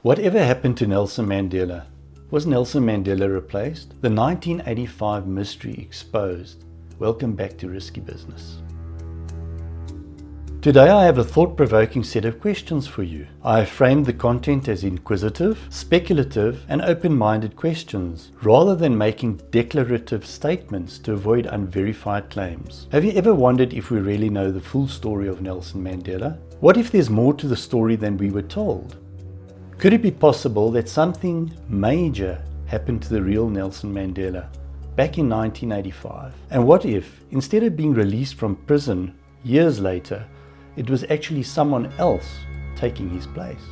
Whatever happened to Nelson Mandela? Was Nelson Mandela replaced? The 1985 mystery exposed. Welcome back to Risky Business. Today I have a thought-provoking set of questions for you. I have framed the content as inquisitive, speculative and open-minded questions, rather than making declarative statements to avoid unverified claims. Have you ever wondered if we really know the full story of Nelson Mandela? What if there's more to the story than we were told? Could it be possible that something major happened to the real Nelson Mandela back in 1985? And what if, instead of being released from prison years later, it was actually someone else taking his place?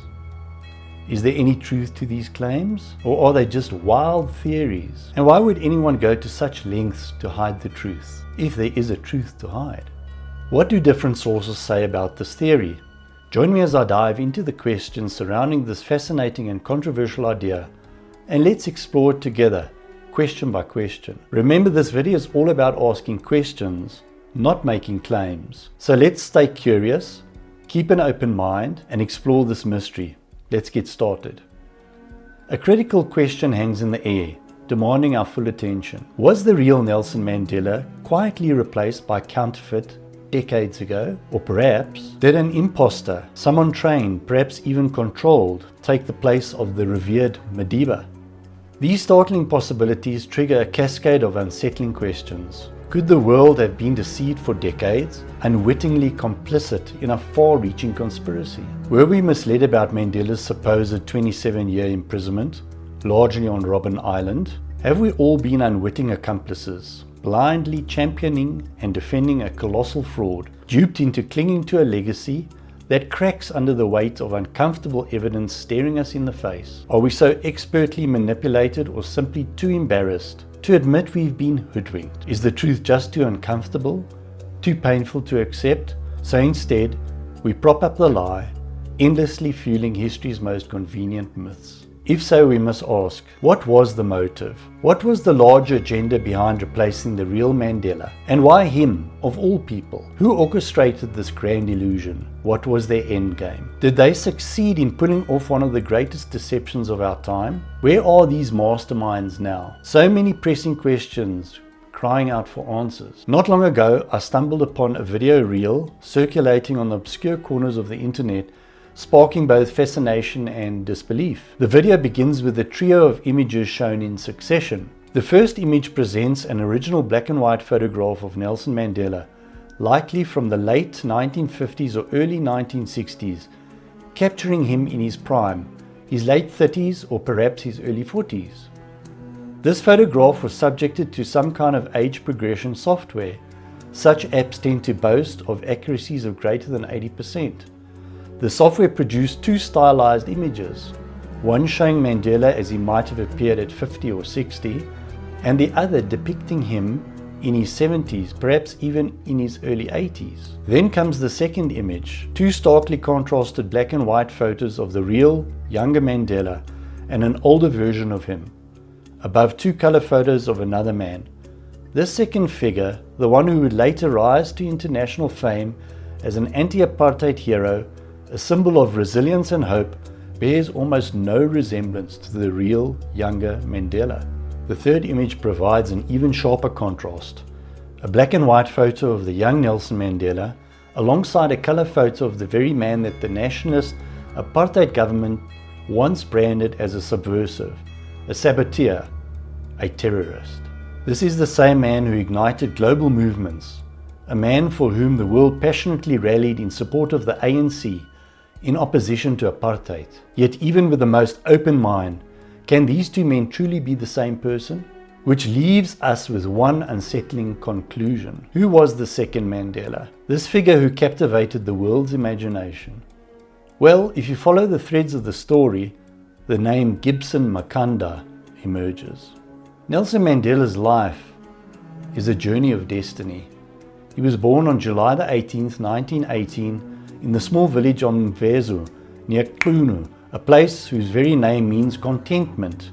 Is there any truth to these claims? Or are they just wild theories? And why would anyone go to such lengths to hide the truth, if there is a truth to hide? What do different sources say about this theory? Join me as I dive into the questions surrounding this fascinating and controversial idea, and let's explore it together, question by question. Remember, this video is all about asking questions, not making claims. So let's stay curious, keep an open mind, and explore this mystery. Let's get started. A critical question hangs in the air, demanding our full attention. Was the real Nelson Mandela quietly replaced by counterfeit decades ago? Or perhaps did an imposter, someone trained, perhaps even controlled, take the place of the revered Madiba? These startling possibilities trigger a cascade of unsettling questions. Could the world have been deceived for decades, unwittingly complicit in a far-reaching conspiracy? Were we misled about Mandela's supposed 27-year imprisonment, largely on Robben Island? Have we all been unwitting accomplices, blindly championing and defending a colossal fraud, duped into clinging to a legacy that cracks under the weight of uncomfortable evidence staring us in the face? Are we so expertly manipulated or simply too embarrassed to admit we've been hoodwinked? Is the truth just too uncomfortable, too painful to accept? So instead, we prop up the lie, endlessly fueling history's most convenient myths. If so, we must ask, what was the motive? What was the larger agenda behind replacing the real Mandela? And why him, of all people? Who orchestrated this grand illusion? What was their end game? Did they succeed in pulling off one of the greatest deceptions of our time? Where are these masterminds now? So many pressing questions, crying out for answers. Not long ago, I stumbled upon a video reel circulating on the obscure corners of the internet, sparking both fascination and disbelief. The video begins with a trio of images shown in succession. The first image presents an original black and white photograph of Nelson Mandela, likely from the late 1950s or early 1960s, capturing him in his prime, his late 30s or perhaps his early 40s. This photograph was subjected to some kind of age progression software. Such apps tend to boast of accuracies of greater than 80%. The software produced two stylized images, one showing Mandela as he might have appeared at 50 or 60, and the other depicting him in his 70s, perhaps even in his early 80s. Then comes the second image, two starkly contrasted black and white photos of the real, younger Mandela and an older version of him, above two color photos of another man. This second figure, the one who would later rise to international fame as an anti-apartheid hero, a symbol of resilience and hope, bears almost no resemblance to the real, younger Mandela. The third image provides an even sharper contrast. A black and white photo of the young Nelson Mandela, alongside a color photo of the very man that the nationalist apartheid government once branded as a subversive, a saboteur, a terrorist. This is the same man who ignited global movements, a man for whom the world passionately rallied in support of the ANC, in opposition to apartheid. Yet even with the most open mind, can these two men truly be the same person? Which leaves us with one unsettling conclusion. Who was the second Mandela? This figure who captivated the world's imagination? Well, if you follow the threads of the story, the name Gibson Makanda emerges. Nelson Mandela's life is a journey of destiny. He was born on July the 18th, 1918, in the small village of Mvezo, near Qunu, a place whose very name means contentment.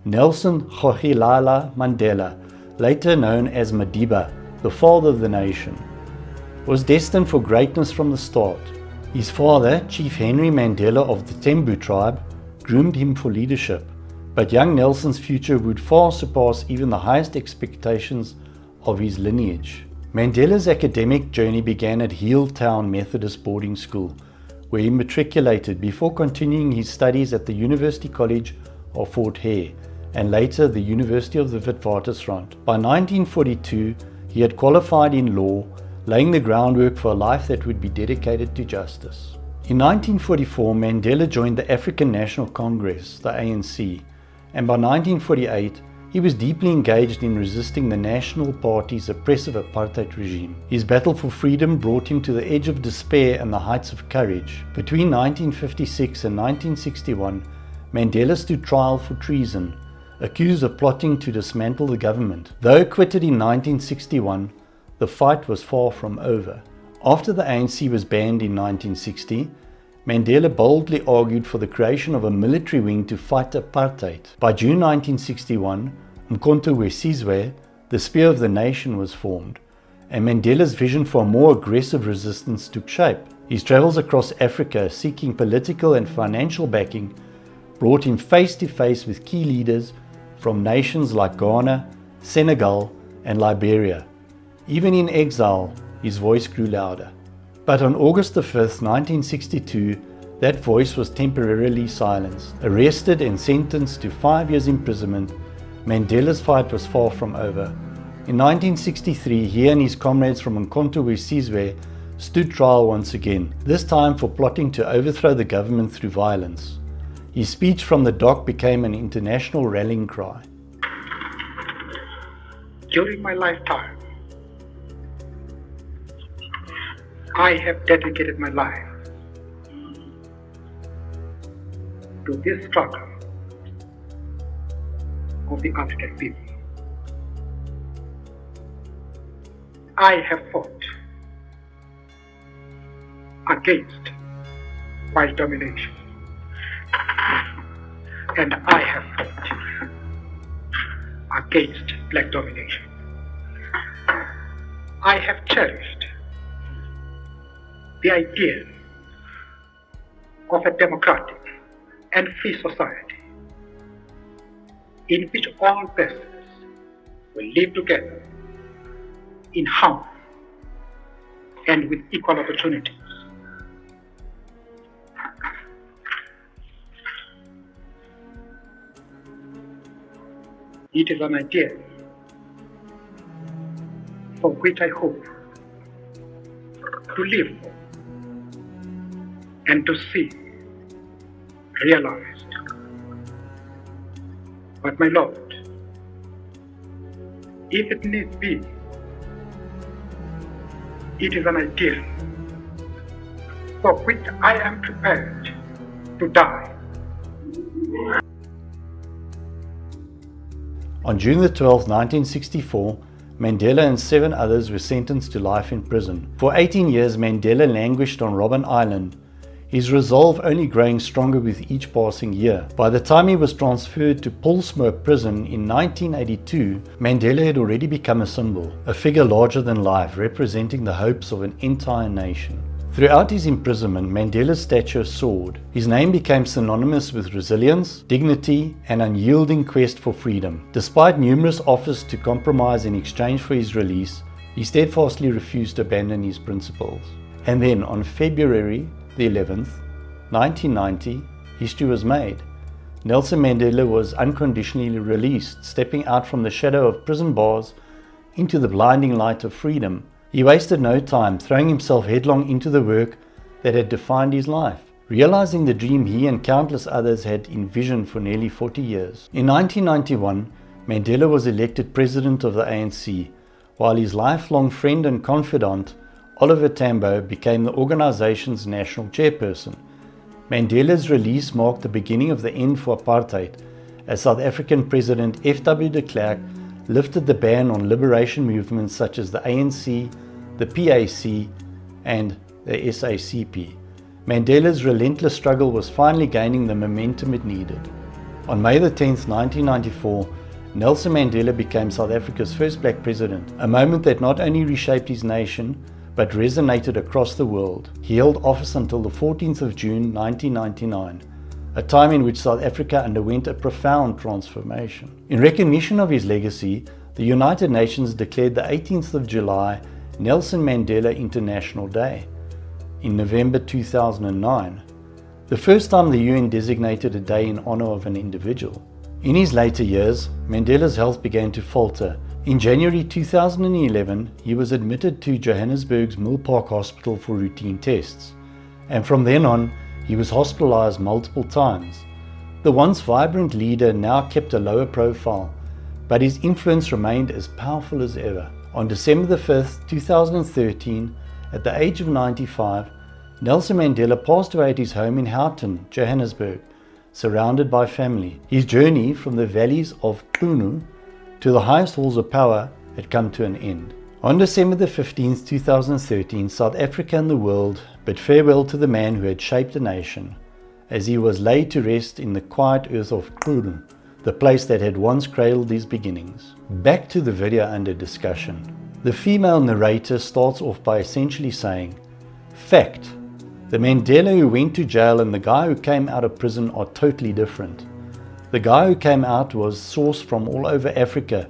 Nelson Mandela, later known as Madiba, the father of the nation, was destined for greatness from the start. His father, Chief Henry Mandela of the Tembu tribe, groomed him for leadership, but young Nelson's future would far surpass even the highest expectations of his lineage. Mandela's academic journey began at Healdtown Methodist Boarding School, where he matriculated before continuing his studies at the University College of Fort Hare and later the University of the Witwatersrand. By 1942, he had qualified in law, laying the groundwork for a life that would be dedicated to justice. In 1944, Mandela joined the African National Congress, the ANC, and by 1948, he was deeply engaged in resisting the National Party's oppressive apartheid regime. His battle for freedom brought him to the edge of despair and the heights of courage. Between 1956 and 1961, Mandela stood trial for treason, accused of plotting to dismantle the government. Though acquitted in 1961, the fight was far from over. After the ANC was banned in 1960, Mandela boldly argued for the creation of a military wing to fight apartheid. By June 1961, 𝐂𝐻𝐿, the Spear of the Nation, was formed, and Mandela's vision for a more aggressive resistance took shape. His travels across Africa seeking political and financial backing brought him face to face with key leaders from nations like Ghana, Senegal, and Liberia. Even in exile, his voice grew louder. But on August 5, 1962, that voice was temporarily silenced. Arrested and sentenced to 5 years imprisonment, Mandela's fight was far from over. In 1963, he and his comrades from 𝐂𝐻𝐿 stood trial once again, this time for plotting to overthrow the government through violence. His speech from the dock became an international rallying cry. During my lifetime, I have dedicated my life to this struggle of the African people. I have fought against white domination, and I have fought against black domination. I have cherished the idea of a democratic and free society in which all persons will live together in harmony and with equal opportunities. It is an idea for which I hope to live for and to see realized. But my Lord, if it needs be, it is an ideal for which I am prepared to die. On June 12, 1964, Mandela and 7 others were sentenced to life in prison. For 18 years, Mandela languished on Robben Island, his resolve only growing stronger with each passing year. By the time he was transferred to Pollsmoor prison in 1982, Mandela had already become a symbol, a figure larger than life, representing the hopes of an entire nation. Throughout his imprisonment, Mandela's stature soared. His name became synonymous with resilience, dignity, and unyielding quest for freedom. Despite numerous offers to compromise in exchange for his release, he steadfastly refused to abandon his principles. And then, on February the 11th, 1990, history was made. Nelson Mandela was unconditionally released, stepping out from the shadow of prison bars into the blinding light of freedom. He wasted no time, throwing himself headlong into the work that had defined his life, realizing the dream he and countless others had envisioned for nearly 40 years. In 1991, Mandela was elected president of the ANC, while his lifelong friend and confidant, Oliver Tambo, became the organization's national chairperson. Mandela's release marked the beginning of the end for apartheid, as South African President F.W. de Klerk lifted the ban on liberation movements such as the ANC, the PAC, and the SACP. Mandela's relentless struggle was finally gaining the momentum it needed. On May 10, 1994, Nelson Mandela became South Africa's first black president, a moment that not only reshaped his nation, but resonated across the world. He held office until the 14th of June 1999, a time in which South Africa underwent a profound transformation. In recognition of his legacy, the United Nations declared the 18th of July Nelson Mandela International Day in November 2009, the first time the UN designated a day in honor of an individual. In his later years, Mandela's health began to falter. In January 2011, he was admitted to Johannesburg's Mill Park Hospital for routine tests, and from then on, he was hospitalized multiple times. The once vibrant leader now kept a lower profile, but his influence remained as powerful as ever. On December 5, 2013, at the age of 95, Nelson Mandela passed away at his home in Houghton, Johannesburg, surrounded by family. His journey from the valleys of Qunu to the highest halls of power had come to an end. On December 15, 2013, South Africa and the world bid farewell to the man who had shaped a nation, as he was laid to rest in the quiet earth of Qunu, the place that had once cradled his beginnings. Back to the video under discussion. The female narrator starts off by essentially saying, "Fact, the Mandela who went to jail and the guy who came out of prison are totally different. The guy who came out was sourced from all over Africa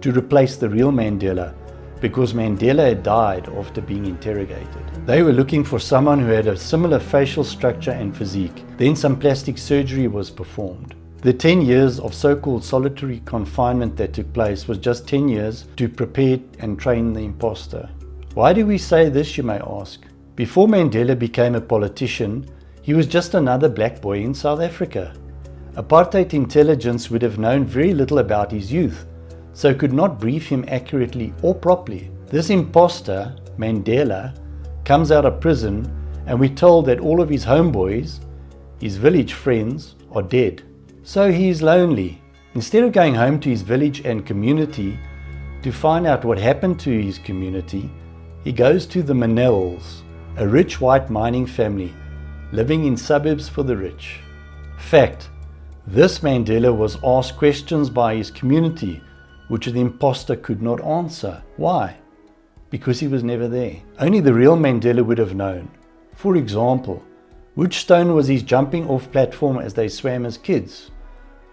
to replace the real Mandela, because Mandela had died after being interrogated. They were looking for someone who had a similar facial structure and physique. Then some plastic surgery was performed. The 10 years of so-called solitary confinement that took place was just 10 years to prepare and train the imposter." Why do we say this, you may ask? Before Mandela became a politician, he was just another black boy in South Africa. Apartheid intelligence would have known very little about his youth, so could not brief him accurately or properly. This imposter, Mandela, comes out of prison, and we're told that all of his homeboys, his village friends, are dead. So he is lonely. Instead of going home to his village and community to find out what happened to his community, he goes to the Manels, a rich white mining family living in suburbs for the rich. Fact, this Mandela was asked questions by his community which the imposter could not answer. Why? Because he was never there. Only the real Mandela would have known. For example, which stone was his jumping off platform as they swam as kids?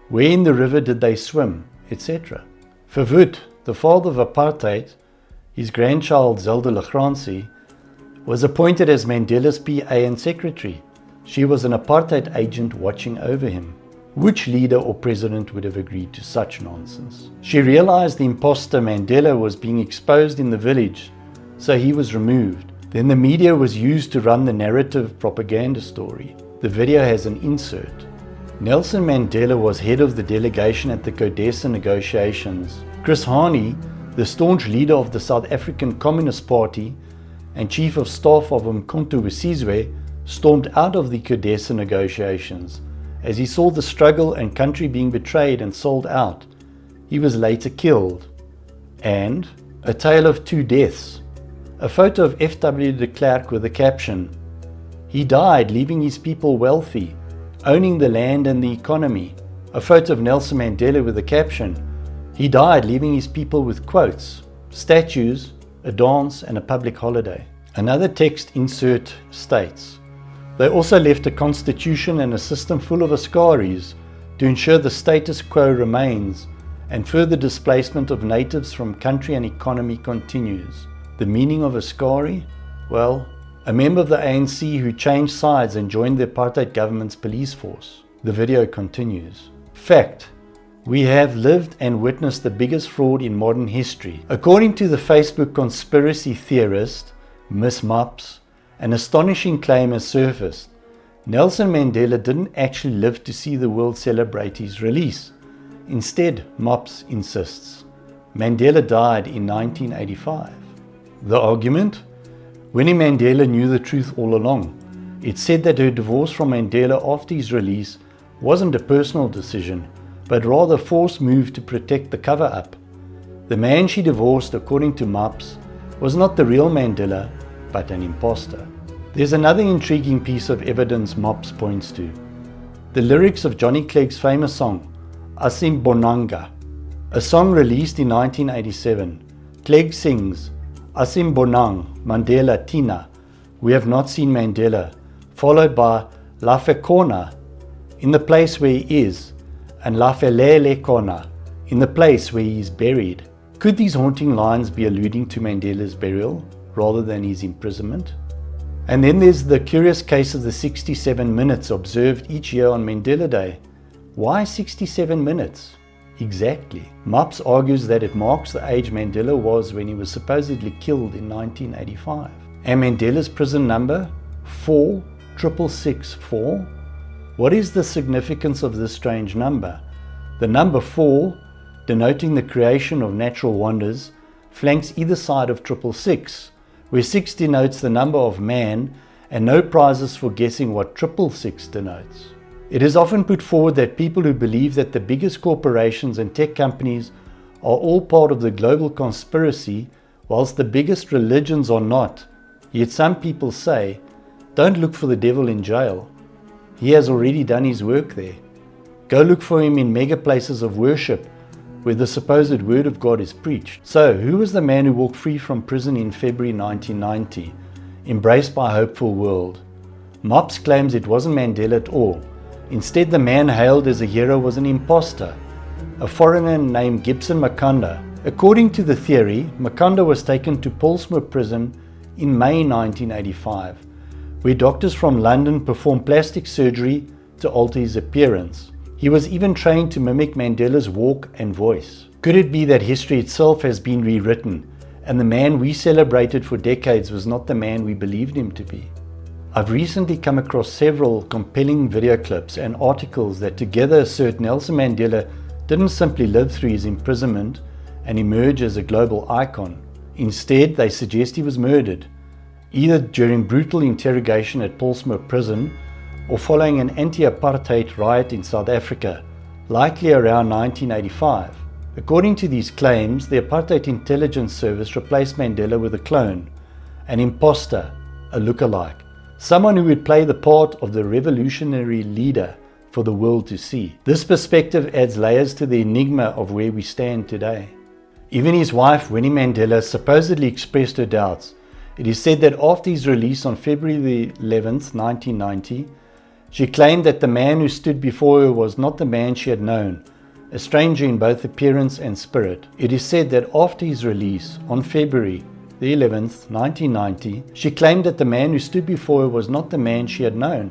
Where in the river did they swim, etc. Verwoerd, the father of apartheid, his grandchild Zelda Legrandsie, was appointed as Mandela's PA and secretary. She was an apartheid agent watching over him. Which leader or president would have agreed to such nonsense? She realized the imposter Mandela was being exposed in the village, so he was removed. Then the media was used to run the narrative propaganda story. The video has an insert. Nelson Mandela was head of the delegation at the CODESA negotiations. Chris Hani, the staunch leader of the South African Communist Party and chief of staff of Umkhonto we Sizwe, stormed out of the CODESA negotiations as he saw the struggle and country being betrayed and sold out. He was later killed. And a tale of two deaths. A photo of F.W. de Klerk with the caption, "He died leaving his people wealthy, owning the land and the economy." A photo of Nelson Mandela with the caption, "He died leaving his people with quotes, statues, a dance and a public holiday." Another text insert states, "They also left a constitution and a system full of askaris to ensure the status quo remains and further displacement of natives from country and economy continues." The meaning of askari? Well, a member of the ANC who changed sides and joined the apartheid government's police force. The video continues. Fact, we have lived and witnessed the biggest fraud in modern history. According to the Facebook conspiracy theorist, Miss Mops, an astonishing claim has surfaced. Nelson Mandela didn't actually live to see the world celebrate his release. Instead, Mops insists, Mandela died in 1985. The argument? Winnie Mandela knew the truth all along. It said that her divorce from Mandela after his release wasn't a personal decision, but rather a forced move to protect the cover-up. The man she divorced, according to Mops, was not the real Mandela, but an imposter. There's another intriguing piece of evidence Mops points to. The lyrics of Johnny Clegg's famous song, Asimbonanga, a song released in 1987. Clegg sings, Asimbonang, Mandela Tina, we have not seen Mandela, followed by La Fekona. in the place where he is, and Lafelele Kona, in the place where he is buried. Could these haunting lines be alluding to Mandela's burial rather than his imprisonment? And then there's the curious case of the 67 minutes observed each year on Mandela Day. Why 67 minutes? Exactly. MOPS argues that it marks the age Mandela was when he was supposedly killed in 1985. And Mandela's prison number? 46664? What is the significance of this strange number? The number 4, denoting the creation of natural wonders, flanks either side of 666, where 6 denotes the number of man and no prizes for guessing what 666 denotes. It is often put forward that people who believe that the biggest corporations and tech companies are all part of the global conspiracy, whilst the biggest religions are not. Yet some people say, don't look for the devil in jail. He has already done his work there. Go look for him in mega places of worship where the supposed word of God is preached. So, who was the man who walked free from prison in February 1990, embraced by a hopeful world? MOPS claims it wasn't Mandela at all. Instead, the man hailed as a hero was an imposter, a foreigner named Gibson Makanda. According to the theory, Makanda was taken to Pollsmoor prison in May 1985, where doctors from London performed plastic surgery to alter his appearance. He was even trained to mimic Mandela's walk and voice. Could it be that history itself has been rewritten, and the man we celebrated for decades was not the man we believed him to be? I've recently come across several compelling video clips and articles that together assert Nelson Mandela didn't simply live through his imprisonment and emerge as a global icon. Instead, they suggest he was murdered, either during brutal interrogation at Pollsmoor prison or following an anti-apartheid riot in South Africa, likely around 1985. According to these claims, the Apartheid Intelligence Service replaced Mandela with a clone, an imposter, a lookalike, someone who would play the part of the revolutionary leader for the world to see. This perspective adds layers to the enigma of where we stand today. Even his wife, Winnie Mandela, supposedly expressed her doubts. It is said that after his release on February 11th, 1990, she claimed that the man who stood before her was not the man she had known, a stranger in both appearance and spirit. It is said that after his release on February the 11th, 1990, she claimed that the man who stood before her was not the man she had known,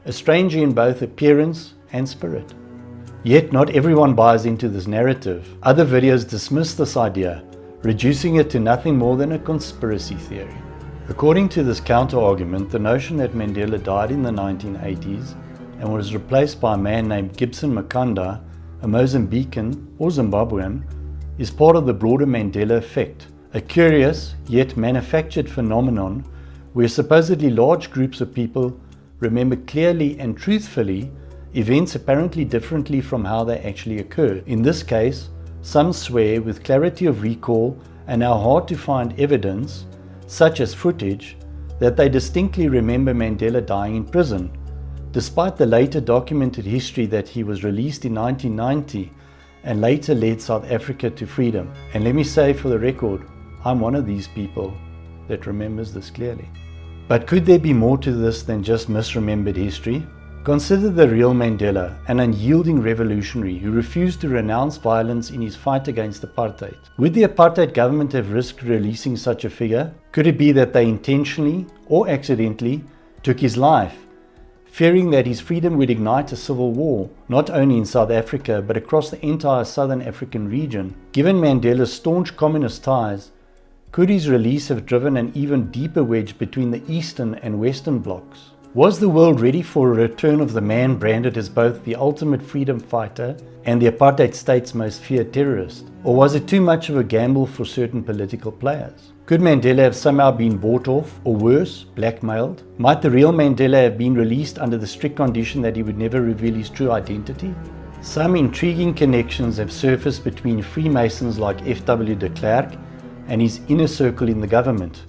a stranger in both appearance and spirit. Yet not everyone buys into this narrative. Other videos dismiss this idea, reducing it to nothing more than a conspiracy theory. According to this counter-argument, the notion that Mandela died in the 1980s and was replaced by a man named Gibson Makanda, a Mozambican or Zimbabwean, is part of the broader Mandela effect, a curious yet manufactured phenomenon where supposedly large groups of people remember clearly and truthfully events apparently differently from how they actually occurred. In this case, some swear with clarity of recall and how hard to find evidence, such as footage, that they distinctly remember Mandela dying in prison, despite the later documented history that he was released in 1990 and later led South Africa to freedom. And let me say for the record, I'm one of these people that remembers this clearly. But could there be more to this than just misremembered history? Consider the real Mandela, an unyielding revolutionary who refused to renounce violence in his fight against apartheid. Would the apartheid government have risked releasing such a figure? Could it be that they intentionally or accidentally took his life, fearing that his freedom would ignite a civil war, not only in South Africa but across the entire Southern African region? Given Mandela's staunch communist ties, could his release have driven an even deeper wedge between the Eastern and Western blocs? Was the world ready for a return of the man branded as both the ultimate freedom fighter and the apartheid state's most feared terrorist? Or was it too much of a gamble for certain political players? Could Mandela have somehow been bought off, or worse, blackmailed? Might the real Mandela have been released under the strict condition that he would never reveal his true identity? Some intriguing connections have surfaced between Freemasons like F.W. de Klerk and his inner circle in the government,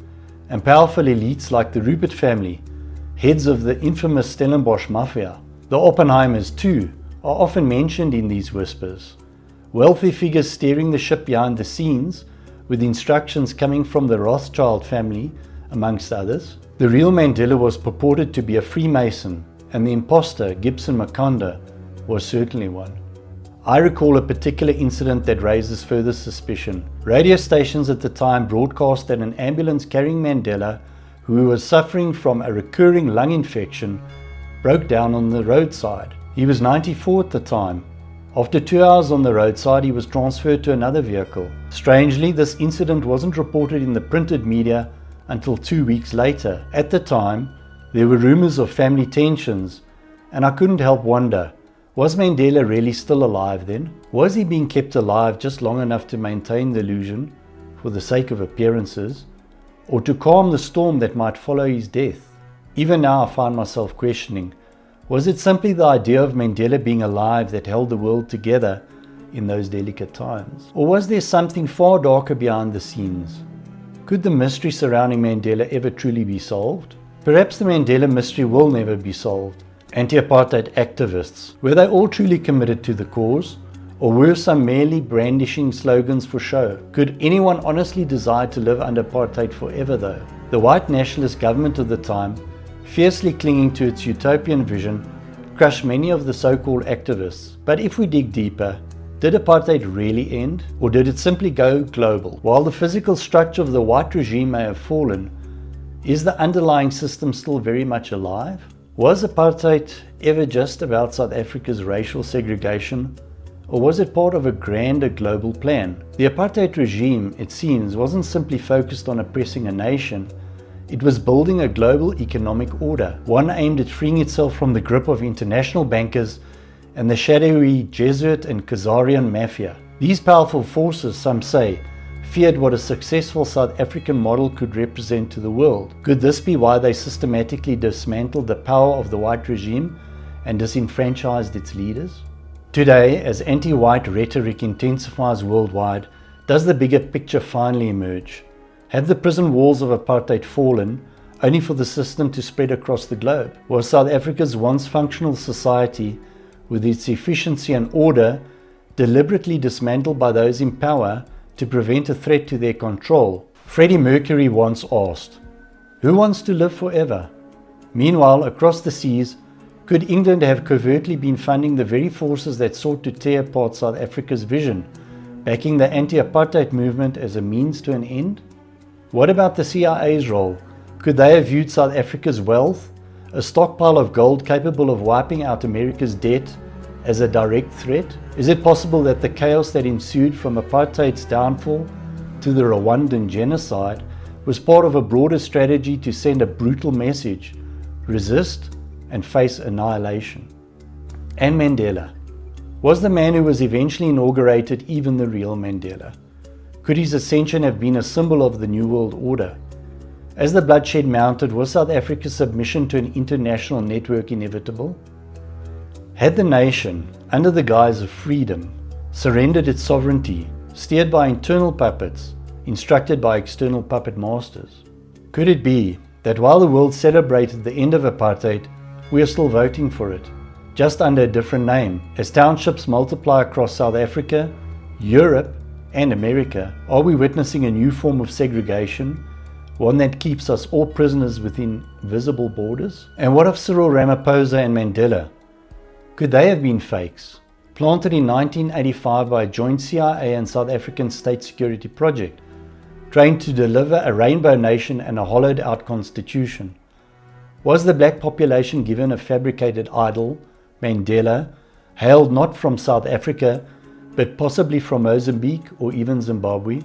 and powerful elites like the Rupert family, heads of the infamous Stellenbosch Mafia. The Oppenheimers, too, are often mentioned in these whispers. Wealthy figures steering the ship behind the scenes, with instructions coming from the Rothschild family, amongst others. The real Mandela was purported to be a Freemason, and the imposter, 𝐉𝐘𝐒, was certainly one. I recall a particular incident that raises further suspicion. Radio stations at the time broadcast that an ambulance carrying Mandela, who was suffering from a recurring lung infection, broke down on the roadside. He was 94 at the time. After 2 hours on the roadside, he was transferred to another vehicle. Strangely, this incident wasn't reported in the printed media until 2 weeks later. At the time, there were rumors of family tensions, and I couldn't help wonder, was Mandela really still alive then? Was he being kept alive just long enough to maintain the illusion for the sake of appearances, or to calm the storm that might follow his death? Even now I find myself questioning, was it simply the idea of Mandela being alive that held the world together in those delicate times? Or was there something far darker behind the scenes? Could the mystery surrounding Mandela ever truly be solved? Perhaps the Mandela mystery will never be solved. Anti-apartheid activists, were they all truly committed to the cause, or were some merely brandishing slogans for show? Could anyone honestly desire to live under apartheid forever though? The white nationalist government of the time, fiercely clinging to its utopian vision, crushed many of the so-called activists. But if we dig deeper, did apartheid really end, or did it simply go global? While the physical structure of the white regime may have fallen, is the underlying system still very much alive? Was apartheid ever just about South Africa's racial segregation, or was it part of a grander global plan? The apartheid regime, it seems, wasn't simply focused on oppressing a nation, it was building a global economic order, one aimed at freeing itself from the grip of international bankers and the shadowy Jesuit and Khazarian mafia. These powerful forces, some say, feared what a successful South African model could represent to the world. Could this be why they systematically dismantled the power of the white regime and disenfranchised its leaders? Today, as anti-white rhetoric intensifies worldwide, does the bigger picture finally emerge? Have the prison walls of apartheid fallen, only for the system to spread across the globe? Was South Africa's once functional society, with its efficiency and order, deliberately dismantled by those in power to prevent a threat to their control? Freddie Mercury once asked, "Who wants to live forever?" Meanwhile, across the seas, could England have covertly been funding the very forces that sought to tear apart South Africa's vision, backing the anti-apartheid movement as a means to an end? What about the CIA's role? Could they have viewed South Africa's wealth, a stockpile of gold capable of wiping out America's debt, as a direct threat? Is it possible that the chaos that ensued from apartheid's downfall to the Rwandan genocide was part of a broader strategy to send a brutal message: resist and face annihilation? And Mandela? Was the man who was eventually inaugurated even the real Mandela? Could his ascension have been a symbol of the New World Order? As the bloodshed mounted, was South Africa's submission to an international network inevitable? Had the nation, under the guise of freedom, surrendered its sovereignty, steered by internal puppets, instructed by external puppet masters? Could it be that while the world celebrated the end of apartheid, we are still voting for it, just under a different name? As townships multiply across South Africa, Europe, and America, are we witnessing a new form of segregation, one that keeps us all prisoners within visible borders? And what of Cyril Ramaphosa and Mandela? Could they have been fakes, planted in 1985 by a joint CIA and South African state security project, trained to deliver a rainbow nation and a hollowed out constitution? Was the black population given a fabricated idol, Mandela, hailed not from South Africa, but possibly from Mozambique or even Zimbabwe,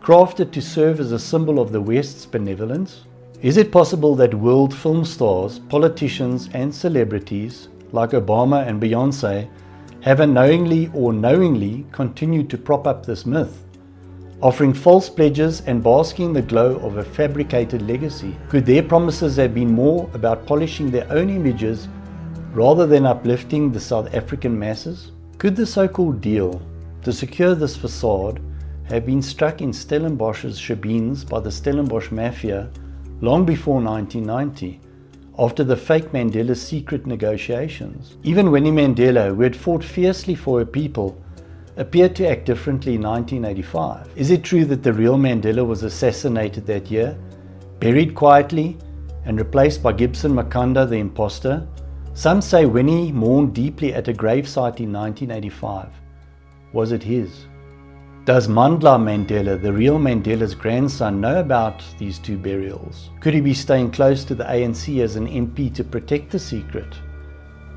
crafted to serve as a symbol of the West's benevolence? Is it possible that world film stars, politicians and celebrities like Obama and Beyonce have unknowingly or knowingly continued to prop up this myth, offering false pledges and basking in the glow of a fabricated legacy? Could their promises have been more about polishing their own images rather than uplifting the South African masses? Could the so-called deal to secure this facade have been struck in Stellenbosch's shebeens by the Stellenbosch mafia long before 1990, after the fake Mandela secret negotiations? Even Winnie Mandela, who had fought fiercely for her people, appeared to act differently in 1985. Is it true that the real Mandela was assassinated that year, buried quietly, and replaced by Gibson Makanda, the imposter, Some say Winnie mourned deeply at a gravesite in 1985. Was it his? Does Mandla Mandela, the real Mandela's grandson, know about these two burials? Could he be staying close to the ANC as an MP to protect the secret?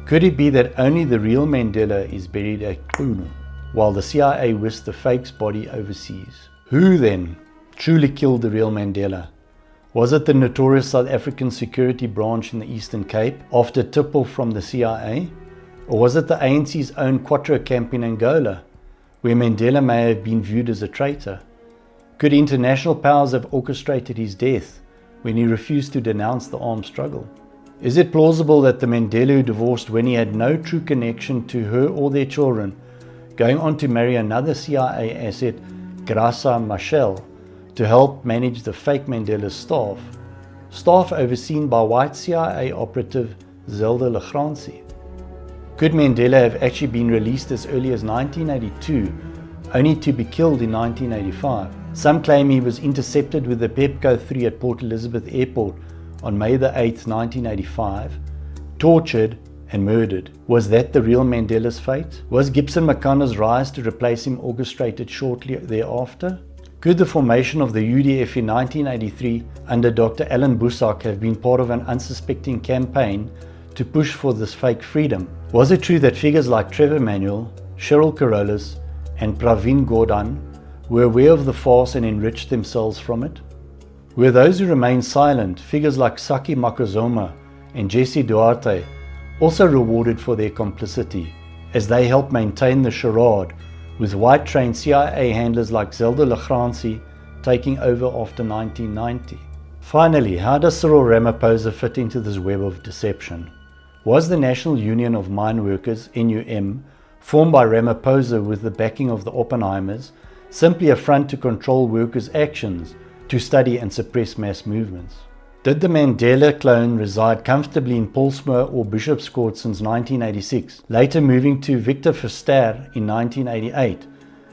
Could it be that only the real Mandela is buried at Qunu, while the CIA whisked the fake's body overseas? Who then truly killed the real Mandela? Was it the notorious South African security branch in the Eastern Cape after tip-off from the CIA? Or was it the ANC's own Quattro camp in Angola, where Mandela may have been viewed as a traitor? Could international powers have orchestrated his death when he refused to denounce the armed struggle? Is it plausible that the Mandela who divorced Winnie had no true connection to her or their children, going on to marry another CIA asset, Graça Machel, to help manage the fake Mandela staff overseen by white CIA operative 𝐂𝐍𝐉𝐎𝐒? Could Mandela have actually been released as early as 1982, only to be killed in 1985? Some claim he was intercepted with the Pepco 3 at Port Elizabeth Airport on May the 8th, 1985, tortured and murdered. Was that the real Mandela's fate? Was Gibson Makanda's rise to replace him orchestrated shortly thereafter? Could the formation of the UDF in 1983 under Dr. Alan Boesak have been part of an unsuspecting campaign to push for this fake freedom? Was it true that figures like Trevor Manuel, Cheryl Carolus, and Pravin Gordhan were aware of the farce and enriched themselves from it? Were those who remained silent, figures like Saki Makazoma and Jesse Duarte, also rewarded for their complicity, as they helped maintain the charade, with white-trained CIA handlers like 𝐂𝐍𝐿 taking over after 1990? Finally, how does Cyril Ramaphosa fit into this web of deception? Was the National Union of Mine Workers, NUM, formed by Ramaphosa with the backing of the Oppenheimers, simply a front to control workers' actions, to study and suppress mass movements? Did the Mandela clone reside comfortably in Paulsmoor or Bishopscourt since 1986, later moving to Victor Verster in 1988,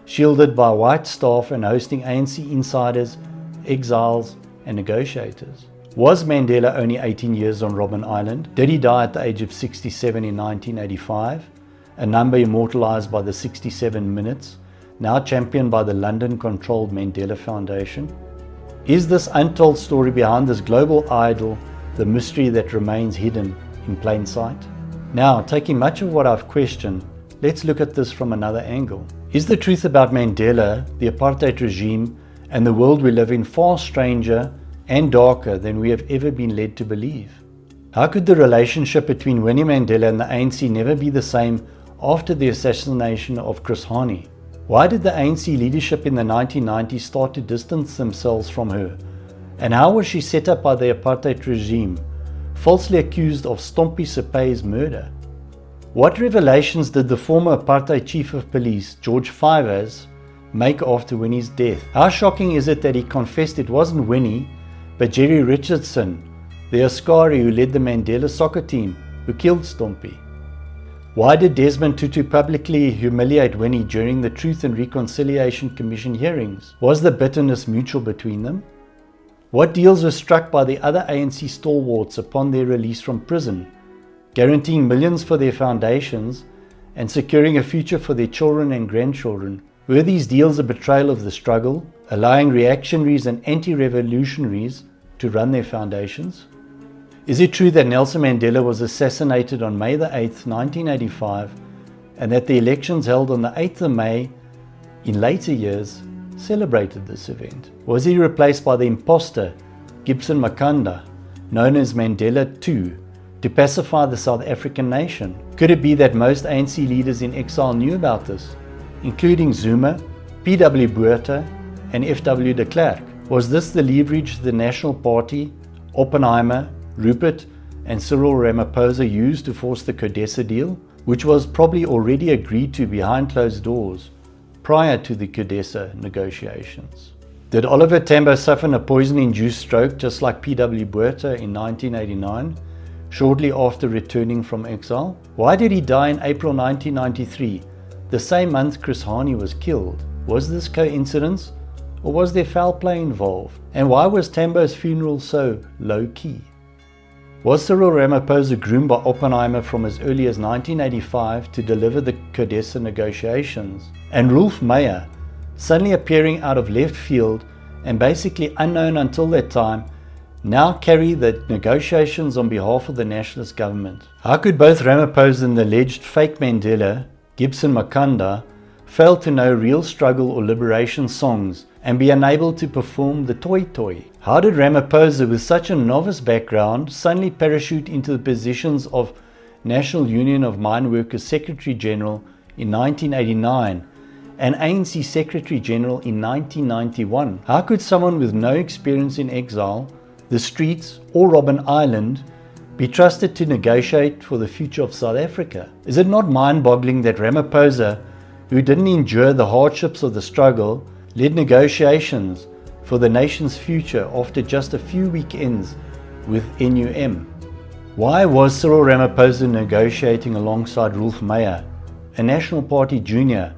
shielded by white staff and hosting ANC insiders, exiles and negotiators? Was Mandela only 18 years on Robben Island? Did he die at the age of 67 in 1985, a number immortalized by the 67 Minutes, now championed by the London-controlled Mandela Foundation? Is this untold story behind this global idol the mystery that remains hidden in plain sight? Now, taking much of what I've questioned, let's look at this from another angle. Is the truth about Mandela, the apartheid regime, and the world we live in far stranger and darker than we have ever been led to believe? How could the relationship between Winnie Mandela and the ANC never be the same after the assassination of Chris Hani? Why did the ANC leadership in the 1990s start to distance themselves from her? And how was she set up by the apartheid regime, falsely accused of Stompie Sepe's murder? What revelations did the former apartheid chief of police, George Fivers, make after Winnie's death? How shocking is it that he confessed it wasn't Winnie, but Jerry Richardson, the Askari who led the Mandela soccer team, who killed Stompie? Why did Desmond Tutu publicly humiliate Winnie during the Truth and Reconciliation Commission hearings? Was the bitterness mutual between them? What deals were struck by the other ANC stalwarts upon their release from prison, guaranteeing millions for their foundations and securing a future for their children and grandchildren? Were these deals a betrayal of the struggle, allowing reactionaries and anti-revolutionaries to run their foundations? Is it true that Nelson Mandela was assassinated on May the 8th, 1985, and that the elections held on the 8th of May in later years celebrated this event? Was he replaced by the imposter, Gibson Makanda, known as Mandela II, to pacify the South African nation? Could it be that most ANC leaders in exile knew about this, including Zuma, P.W. Botha, and F.W. de Klerk? Was this the leverage the National Party, Oppenheimer, Rupert and Cyril Ramaphosa used to force the CODESA deal, which was probably already agreed to behind closed doors prior to the CODESA negotiations? Did Oliver Tambo suffer a poison-induced stroke just like P.W. Botha in 1989, shortly after returning from exile? Why did he die in April 1993, the same month Chris Hani was killed? Was this coincidence, or was there foul play involved? And why was Tambo's funeral so low-key? Was Cyril Ramaphosa groomed by Oppenheimer from as early as 1985 to deliver the CODESA negotiations? And Rolf Meyer, suddenly appearing out of left field and basically unknown until that time, now carry the negotiations on behalf of the nationalist government? How could both Ramaphosa and the alleged fake Mandela, Gibson Makanda, fail to know real struggle or liberation songs and be unable to perform the Toi Toi? How did Ramaphosa, with such a novice background, suddenly parachute into the positions of National Union of Mine Workers Secretary General in 1989 and ANC Secretary General in 1991? How could someone with no experience in exile, the streets, or Robben Island be trusted to negotiate for the future of South Africa? Is it not mind-boggling that Ramaphosa, who didn't endure the hardships of the struggle, led negotiations for the nation's future after just a few weekends with NUM? Why was Cyril Ramaphosa negotiating alongside Rolf Meyer, a National Party junior,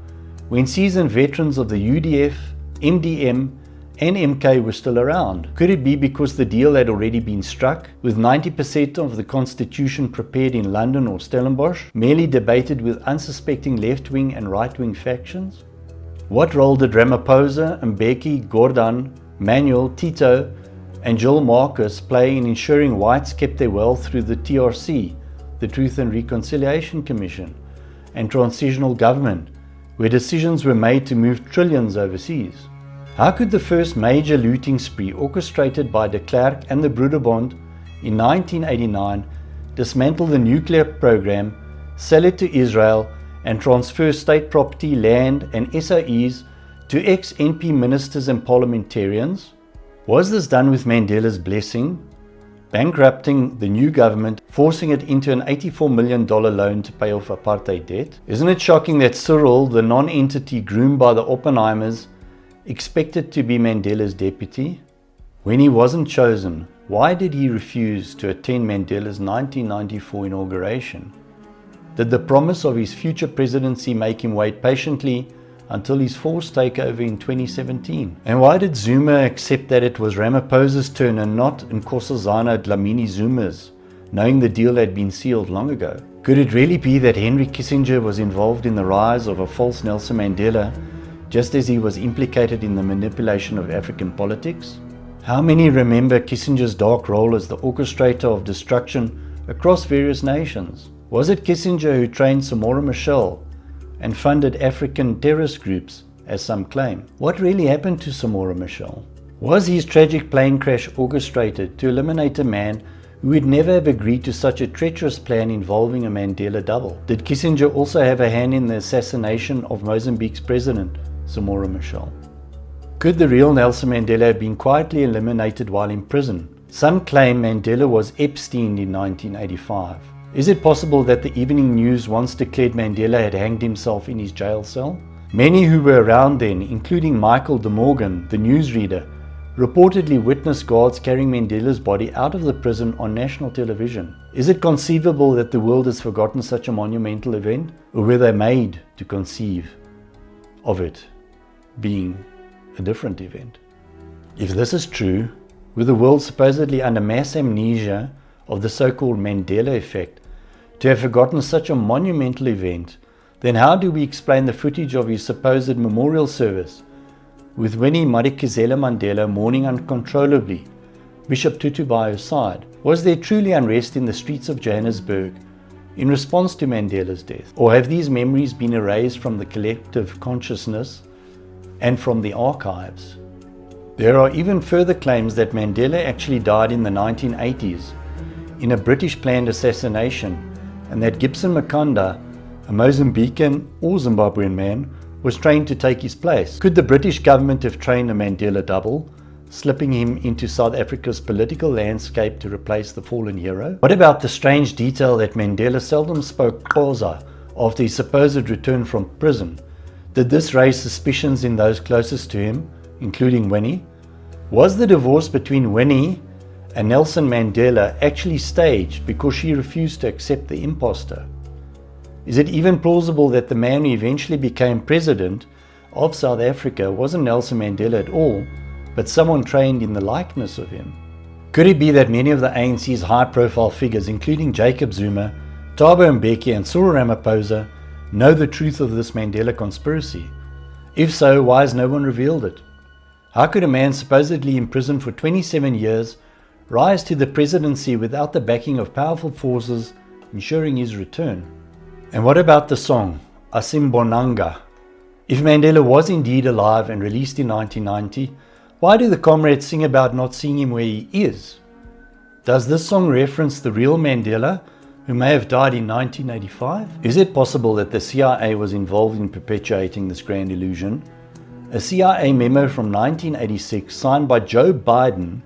when seasoned veterans of the UDF, MDM and MK were still around? Could it be because the deal had already been struck, with 90% of the constitution prepared in London or Stellenbosch, merely debated with unsuspecting left-wing and right-wing factions? What role did Ramaphosa, Mbeki, Gordhan, Manuel, Tito and Joel Marcus play in ensuring whites kept their wealth through the TRC, the Truth and Reconciliation Commission, and transitional government, where decisions were made to move trillions overseas? How could the first major looting spree orchestrated by de Klerk and the Broederbond in 1989 dismantle the nuclear program, sell it to Israel, and transfer state property, land and SOEs to ex-NP ministers and parliamentarians? Was this done with Mandela's blessing, bankrupting the new government, forcing it into an $84 million loan to pay off apartheid debt? Isn't it shocking that Cyril, the non-entity groomed by the Oppenheimers, expected to be Mandela's deputy? When he wasn't chosen, why did he refuse to attend Mandela's 1994 inauguration? Did the promise of his future presidency make him wait patiently until his forced takeover in 2017? And why did Zuma accept that it was Ramaphosa's turn and not Nkosazana Dlamini Zuma's, knowing the deal had been sealed long ago? Could it really be that Henry Kissinger was involved in the rise of a false Nelson Mandela, just as he was implicated in the manipulation of African politics? How many remember Kissinger's dark role as the orchestrator of destruction across various nations? Was it Kissinger who trained Samora Machel and funded African terrorist groups, as some claim? What really happened to Samora Machel? Was his tragic plane crash orchestrated to eliminate a man who would never have agreed to such a treacherous plan involving a Mandela double? Did Kissinger also have a hand in the assassination of Mozambique's president, Samora Machel? Could the real Nelson Mandela have been quietly eliminated while in prison? Some claim Mandela was Epsteined in 1985. Is it possible that the Evening News once declared Mandela had hanged himself in his jail cell? Many who were around then, including Michael de Morgan, the newsreader, reportedly witnessed guards carrying Mandela's body out of the prison on national television. Is it conceivable that the world has forgotten such a monumental event, or were they made to conceive of it being a different event? If this is true, with the world supposedly under mass amnesia of the so-called Mandela effect, to have forgotten such a monumental event, then how do we explain the footage of his supposed memorial service, with Winnie Madikizela Mandela mourning uncontrollably, Bishop Tutu by her side? Was there truly unrest in the streets of Johannesburg in response to Mandela's death? Or have these memories been erased from the collective consciousness and from the archives? There are even further claims that Mandela actually died in the 1980s in a British planned assassination, and that Gibson Makanda, a Mozambican or Zimbabwean man, was trained to take his place. Could the British government have trained a Mandela double, slipping him into South Africa's political landscape to replace the fallen hero? What about the strange detail that Mandela seldom spoke Xhosa after his supposed return from prison? Did this raise suspicions in those closest to him, including Winnie? Was the divorce between Winnie and Nelson Mandela actually staged because she refused to accept the imposter? Is it even plausible that the man who eventually became president of South Africa wasn't Nelson Mandela at all, but someone trained in the likeness of him? Could it be that many of the ANC's high-profile figures, including Jacob Zuma, Thabo Mbeki and Cyril Ramaphosa, know the truth of this Mandela conspiracy? If so, why has no one revealed it? How could a man supposedly imprisoned for 27 years rise to the presidency without the backing of powerful forces ensuring his return? And what about the song, Asimbonanga? If Mandela was indeed alive and released in 1990, why do the comrades sing about not seeing him where he is? Does this song reference the real Mandela, who may have died in 1985? Is it possible that the CIA was involved in perpetuating this grand illusion? A CIA memo from 1986 signed by Joe Biden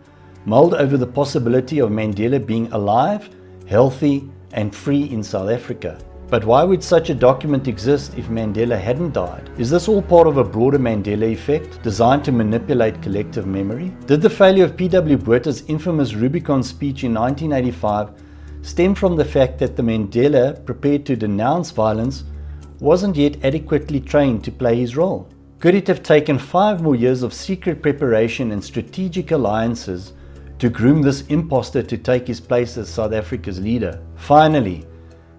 mulled over the possibility of Mandela being alive, healthy and free in South Africa. But why would such a document exist if Mandela hadn't died? Is this all part of a broader Mandela effect designed to manipulate collective memory? Did the failure of P.W. Botha's infamous Rubicon speech in 1985 stem from the fact that the Mandela prepared to denounce violence wasn't yet adequately trained to play his role? Could it have taken 5 more years of secret preparation and strategic alliances to groom this imposter to take his place as South Africa's leader? Finally,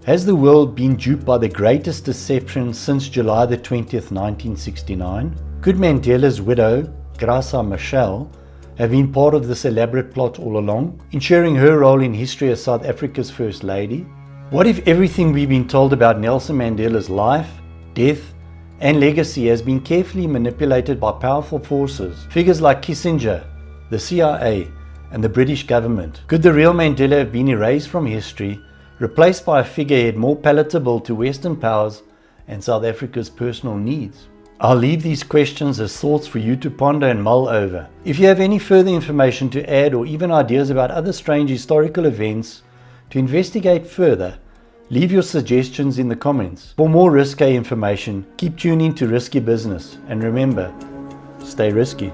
has the world been duped by the greatest deception since July the 20th, 1969? Could Mandela's widow, Graça Machel, have been part of this elaborate plot all along, ensuring her role in history as South Africa's First Lady? What if everything we've been told about Nelson Mandela's life, death, and legacy has been carefully manipulated by powerful forces, figures like Kissinger, the CIA, and the British government? Could the real Mandela have been erased from history, replaced by a figurehead more palatable to Western powers and South Africa's personal needs? I'll leave these questions as thoughts for you to ponder and mull over. If you have any further information to add or even ideas about other strange historical events to investigate further, leave your suggestions in the comments. For more risky information, keep tuning to Risky Business, and remember, stay risky.